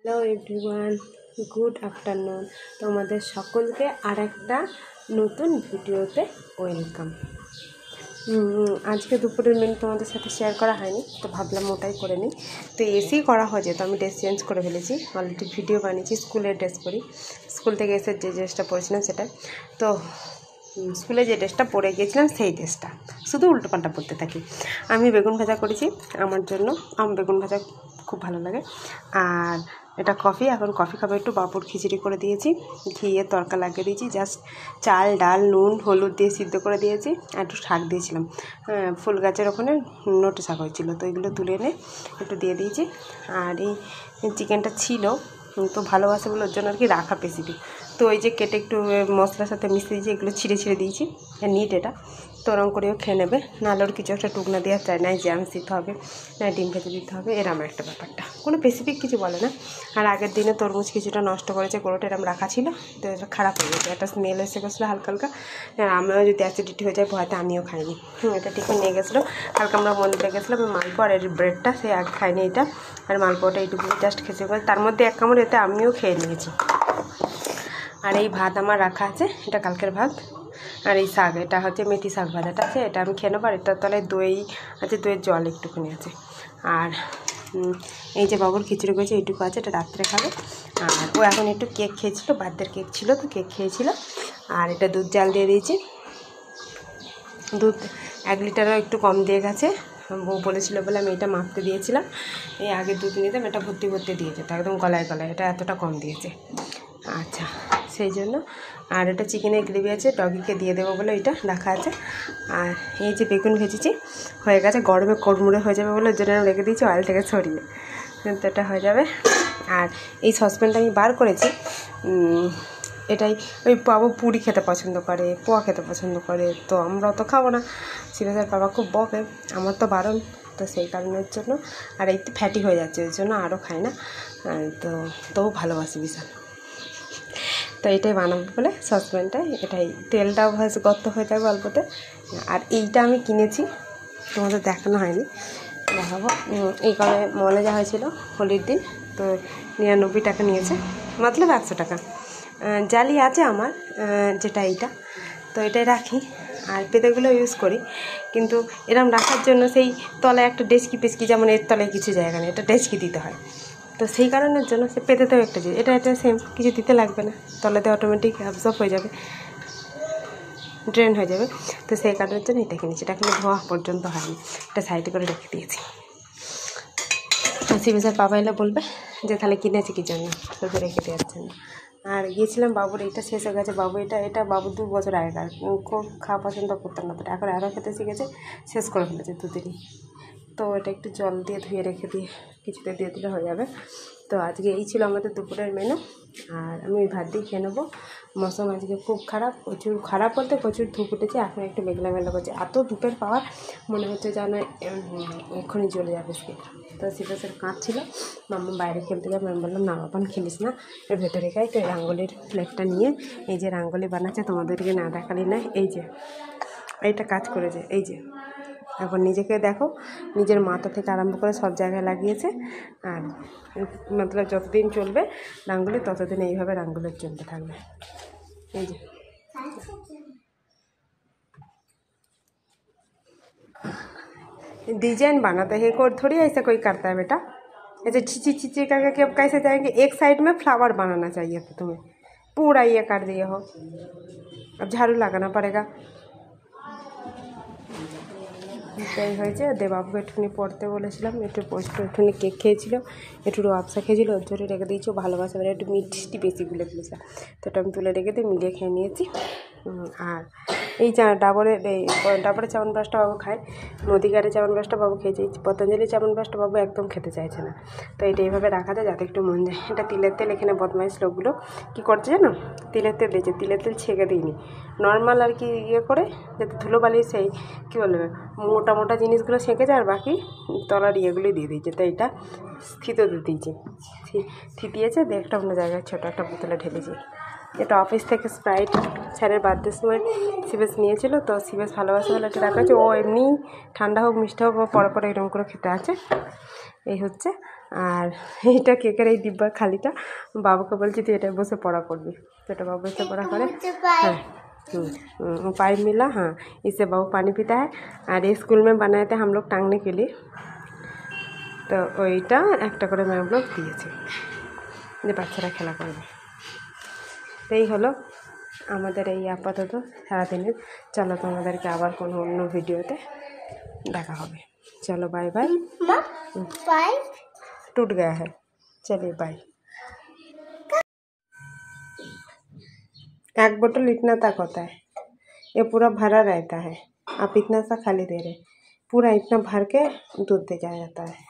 Hello everyone, good afternoon. তোমাদের সকলকে আর একটা নতুন ভিডিওতে ওয়েলকাম। আজকে দুপুরের মেনু তোমাদের সাথে শেয়ার করা হয়নি, তো ভাবলাম ওটাই করে নিই। তো এসেই করা হয়ে যেত, আমি ড্রেস চেঞ্জ করে ফেলেছি, অলরেডি ভিডিও বানিয়েছি। স্কুলের ড্রেস পরি, স্কুল থেকে এসে যে ড্রেসটা পরেছিলাম সেটা। তো স্কুলে যে ড্রেসটা পরে গিয়েছিলাম সেই ড্রেসটা শুধু উল্টোপাল্টা পরতে থাকি। আমি বেগুন ভাজা করেছি আমার জন্য, আমার বেগুন ভাজা খুব ভালো লাগে। আর এটা কফি, এখন কফি খাবো। একটু বাবুর খিচুড়ি করে দিয়েছি, ঘিয়ে তরকা লাগিয়ে দিয়েছি, জাস্ট চাল ডাল নুন হলুদ দিয়ে সিদ্ধ করে দিয়েছি। আর একটু শাক দিয়েছিলাম, ফুল গাছের ওখানে নোটে শাক হয়েছিল, তো এগুলো তুলে এনে একটু দিয়ে দিয়েছি। আর এই চিকেনটা ছিল তো ভালোবাসে বলে ওর জন্য আর কি রাখা রেসিপি। তো ওই যে কেটে একটু মশলার সাথে মিশিয়ে দিয়েছি, এগুলো ছিঁড়ে দিয়েছি। নিট এটা তো ওরম করেও খেয়ে নেবে, নাহলে ওর কিছু একটা টুকনা দেওয়া চায় না, জ্যামস দিতে হবে না ডিম ভেজে দিতে হবে, এরম একটা ব্যাপারটা, কোনো স্পেসিফিক কিছু বলে না। আর আগের দিনে তরমুজ কিছুটা নষ্ট করেছে, কোনোটা এরম রাখা ছিল, তো এটা খারাপ হয়ে গেছে, একটা স্মেল এসে গেছিলো হালকা হালকা। আর আমিও যদি অ্যাসিডিটি হয়ে যায় ভয়তে আমিও খাইনি। এটা টিফিন নিয়ে গেছিলো, কালকে আমরা মন্দিরে গেছিলাম, মালপোয়া আর এই ব্রেডটা সে আগে খাইনি এটা, আর মালপোয়াটা এইটুকু জাস্ট খেতে পারে, তার মধ্যে এক কামড় এতে আমিও খেয়ে নিয়েছি। আর এই ভাত আমার রাখা আছে, এটা কালকের ভাত। আর এই শাক, এটা হচ্ছে মেথি শাক ভাজাটা আছে, এটা আমি খেয়ে নেবো। আর এটার তলায় দই আছে, দইয়ের জল একটুখানি আছে। আর এই যে বাবুর খিচুড়ি করেছে এইটুকু আছে, এটা রাত্রে খাবে। আর ও এখন একটু কেক খেয়েছিল, বার্থডের কেক ছিল তো কেক খেয়েছিল। আর এটা দুধ জাল দিয়ে দিয়েছি, দুধ 1 লিটারও একটু কম দিয়ে গেছে। বউ বলেছিল বলে আমি এটা মাপতে দিয়েছিলাম, এই আগে দুধ নিতাম, এটা ভর্তি দিয়ে যেত একদম গলায়, এটা এতটা কম দিয়েছে। আচ্ছা, সেই জন্য। আর এটা চিকেনের গ্রেভি আছে, ডগিকে দিয়ে দেবো বলে এটা রাখা আছে। আর এই যে বেগুন ভেজেছি হয়ে গেছে, গরমে কোড়মুড়ে হয়ে যাবে বলে ওর জন্য রেখে দিয়েছি অয়েল থেকে ছড়িয়ে, তো এটা হয়ে যাবে। আর এই সসপ্যানটা আমি বার করেছি, এটাই ওই বাবু পুরি খেতে পছন্দ করে, পোয়া খেতে পছন্দ করে, তো আমরা তো খাবো না। সিরাজের বাবা খুব বকে, আমার তো বারণ, তো সেই কারণের জন্য। আর একটু ফ্যাটি হয়ে যাচ্ছে ওই জন্য আরও খাই না, তো তবু ভালোবাসি ভীষণ। তো এটাই বানাবো বলে সসপ্যানটায়, এটাই তেলটাও গর্ত হয়ে যাবে অল্পতে। আর এইটা আমি কিনেছি, তোমাদের দেখানো হয়নি, দেখাবো। এই করে মলে যা হয়েছিল হোলির দিন, তো 99 টাকা নিয়েছে, মতলব 100 টাকা। জালি আছে আমার, যেটা এইটা, তো এটাই রাখি। আর পেতেগুলো ইউজ করি, কিন্তু এরম রাখার জন্য সেই তলায় একটা ডেস্কি পেস্কি, যেমন এর তলায় কিছু জায়গা নেই, এটা ডেস্কি দিতে হয়, তো সেই কারণের জন্য সে পেতেতেও একটা জিনিস, এটা সেম, কিছু দিতে লাগবে না, তলাতে অটোমেটিক অ্যাবজর্ব হয়ে যাবে, ড্রেন হয়ে যাবে। তো সেই কারণের জন্য এটা কিনেছি, এটা কিন্তু ধোয়া পর্যন্ত হয়নি, এটা সাইডে করে রেখে দিয়েছি। সিবিএসের বাবা এলে বলবে যে তাহলে কিনেছি কি জন্য, তো রেখে দিয়ে যাচ্ছেন না। আর গিয়েছিলাম, বাবুর এটা শেষ হয়ে গেছে, বাবু এটা বাবু 2 বছর আগেকার, খুব খাওয়া পছন্দ করতাম না, তো এখন আরও খেতে শিখেছে, শেষ করে ফেলেছে দুদিনই। তো এটা একটু জল দিয়ে ধুয়ে রেখে দিয়ে কিছুতে দিয়ে দিলে হয়ে যাবে। তো আজকে এই ছিল আমাদের দুপুরের মেনু, আর আমি ভাত দিয়ে খেয়ে নেবো। মৌসুম আজকে খুব খারাপ, প্রচুর খারাপ বলতে প্রচুর ধূপ উঠেছে, এখন একটু মেঘলা মেঘলা করছে, এত ধূপের পাওয়ার মনে হচ্ছে যেন এক্ষুনি চলে যাবে সে। তো সিরিয়াসের কাজ ছিল, মাম্মা বাইরে খেলতে যাবে, আমি বললাম না বাবান খেলিস না, এর ভেতরে খাই। তো এই রাঙ্গলির প্লেটটা নিয়ে, এই যে রাঙ্গলি বানাচ্ছে, তোমাদেরকে না দেখালি না, এই যে এইটা কাজ করেছে, এই যে এখন নিজেকে দেখো, নিজের মাথা থেকে আরম্ভ করে সব জায়গায় লাগিয়েছে। আর মতলব যতদিন চলবে রাঙ্গলি, ততদিন এইভাবে রাঙ্গলি চলতে থাকবে। এই যে डिजाइन बनाता है और थोड़ी ऐसा कोई करता है बेटा, ऐसे छिची छिची करके कि अब कैसे जाएंगे, एक साइड में फ्लावर बनाना चाहिए था तुम्हें, पूरा ये कर दिए हो, अब झाड़ू लगाना पड़ेगा। এটাই হয়েছে। দেবাবুকে একটুখানি পড়তে বলেছিলাম, একটুখানি কেক খেয়েছিল, একটু রোয়াবসা খেয়েছিল, ওর জন্য রেখে দিয়েছি, ভালোবাসা বলে একটু মিষ্টি বেশি গুলে ফেলেছে, তো ওটা আমি তুলে রেখে দিয়ে মিলিয়ে খেয়ে নিয়েছি। আর এই ডাবরের চ্যবনপ্রাশটা বাবু খায়, মুদিখারে চ্যবনপ্রাশটা বাবু খেয়েছে, পতঞ্জলি চ্যবনপ্রাশটা বাবু একদম খেতে চাইছে না, তো এটা এইভাবে রাখা যায় যাতে একটু মন যায়। এটা তিলের তেল, এখানে বদমাইশ লোকগুলো কী করছে জানো, তিলের তেল দিয়েছে, তিলের তেল ছেঁকে দিইনি, নর্মাল আর কি ইয়ে করে, যাতে ধুলোবালি সেই কী বলবে মোটা মোটা জিনিসগুলো সেঁকেছে, আর বাকি তলার ইয়েগুলোই দিয়ে দিয়েছে। তো এটা থিতো দিয়েছি, থিতিয়েছে, দিয়ে একটা অন্য জায়গায় ছোটো একটা বোতলে ঢেলেছি। এটা অফিস থেকে স্প্রাইট স্যারের বার্থডের সময় সিবেস নিয়েছিল, তো সিবেস ভালোবাসা বলে এটা রাখা আছে, ও এমনি ঠান্ডা হোক মিষ্টি হোক ও পরে এরকম করে খেতে আছে। এই হচ্ছে, আর এটা কেকের এই ডিব্বা খালিটা বাবুকে বলছি তুই এটা বসে পড়া করবি, তো এটা বাবু বসে पढ़ा करे। हाँ पाइप मिला, हाँ इससे बाबू पानी पीता है। और ये स्कूल में बनाए थे हम लोग टांगने के लिए, তো ওইটা একটা করে ম্যাম লোক দিয়েছে যে বাচ্চারা খেলা করবে। তো এই হলো আমাদের এই আপাতত সারাদিনের। চলো তোমাদেরকে আবার কোনো অন্য ভিডিওতে দেখা হবে। चलो बाय बाय। बाय। टूट गया है, चलिए बाय। एक बोतल इतना तक होता है, ये पूरा भरा रहता है, आप इतना सा खाली दे रहे, पूरा इतना भर के दूध दे जाया जाता है।